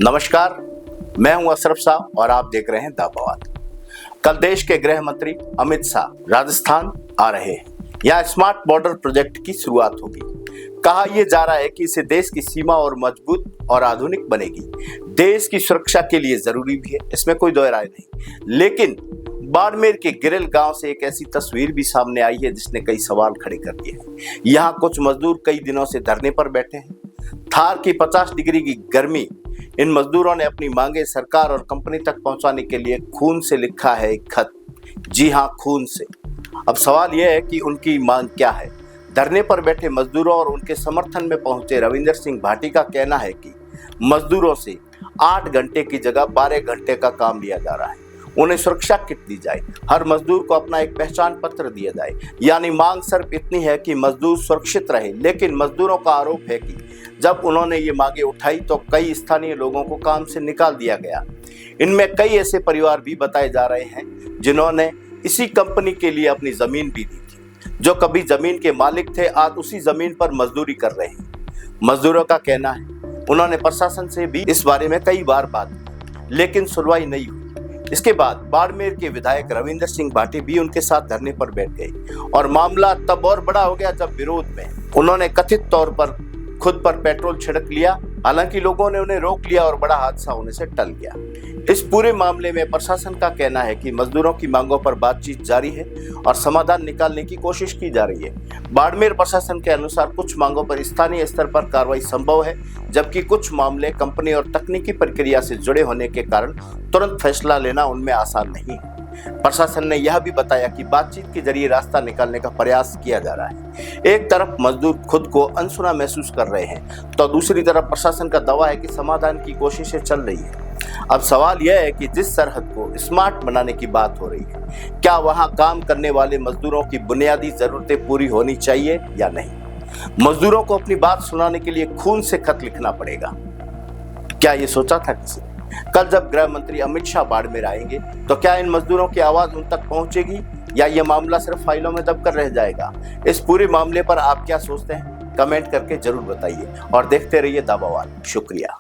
नमस्कार, मैं हूं अशरफ शाह और आप देख रहे हैं द बवाल। कल देश के गृह मंत्री अमित शाह राजस्थान आ रहे हैं। यहाँ स्मार्ट बॉर्डर प्रोजेक्ट की शुरुआत होगी। कहा यह जा रहा है कि इससे देश की सीमा और मजबूत और आधुनिक बनेगी। देश की सुरक्षा के लिए जरूरी भी है, इसमें कोई दो राय नहीं। लेकिन बाड़मेर के गिरल गांव से एक ऐसी तस्वीर भी सामने आई है जिसने कई सवाल खड़े कर दिए हैं। यहाँ कुछ मजदूर कई दिनों से धरने पर बैठे हैं। थार की 50 डिग्री की गर्मी, इन मजदूरों ने अपनी मांगे सरकार और कंपनी तक पहुंचाने के लिए खून से लिखा है एक खत। जी हां, खून से। अब सवाल यह है कि उनकी मांग क्या है। धरने पर बैठे मजदूरों और उनके समर्थन में पहुंचे रविंदर सिंह भाटी का कहना है कि मजदूरों से 8 घंटे की जगह 12 घंटे का काम लिया जा रहा है। उन्हें सुरक्षा किट दी जाए, हर मजदूर को अपना एक पहचान पत्र दिया जाए। यानी मांग सिर्फ इतनी है कि मजदूर सुरक्षित रहे। लेकिन मजदूरों का आरोप है कि जब उन्होंने ये मांगे उठाई तो कई स्थानीय लोगों को काम से निकाल दिया गया। इनमें कई ऐसे परिवार भी बताए जा रहे हैं जिन्होंने इसी कंपनी के लिए अपनी जमीन भी दी थी। जो कभी जमीन के मालिक थे, आज उसी जमीन पर मजदूरी कर रहे हैं। मजदूरों का कहना है उन्होंने प्रशासन से भी इस बारे में कई बार बात की, लेकिन सुनवाई नहीं हुई। इसके बाद बाड़मेर के विधायक रविंदर सिंह भाटी भी उनके साथ धरने पर बैठ गए और मामला तब और बड़ा हो गया जब विरोध में उन्होंने कथित तौर पर खुद पर पेट्रोल छिड़क लिया। हालांकि लोगों ने उन्हें रोक लिया और बड़ा हादसा होने से टल गया। इस पूरे मामले में प्रशासन का कहना है कि मजदूरों की मांगों पर बातचीत जारी है और समाधान निकालने की कोशिश की जा रही है। बाड़मेर प्रशासन के अनुसार कुछ मांगों पर स्थानीय स्तर पर कार्रवाई संभव है, जबकि कुछ मामले कंपनी और तकनीकी प्रक्रिया से जुड़े होने के कारण तुरंत फैसला लेना उनमें आसान नहीं है। प्रशासन ने यह भी बताया कि बातचीत के जरिए रास्ता निकालने का प्रयास किया जा रहा है। एक तरफ मजदूर खुद को अनसुना महसूस कर रहे हैं तो दूसरी तरफ प्रशासन का दावा है कि समाधान की कोशिशें चल रही है। अब सवाल यह है कि जिस सरहद को स्मार्ट बनाने की बात हो रही है, क्या वहां काम करने वाले मजदूरों की बुनियादी जरूरतें पूरी होनी चाहिए या नहीं। मजदूरों को अपनी बात सुनाने के लिए खून से खत लिखना पड़ेगा। क्या ये सोचा था किसी ने? कल जब गृह मंत्री अमित शाह बाड़मेर आएंगे तो क्या इन मजदूरों की आवाज उन तक पहुंचेगी या यह मामला सिर्फ फाइलों में दबकर रह जाएगा? इस पूरे मामले पर आप क्या सोचते हैं? कमेंट करके जरूर बताइए और देखते रहिए द बवाल। शुक्रिया।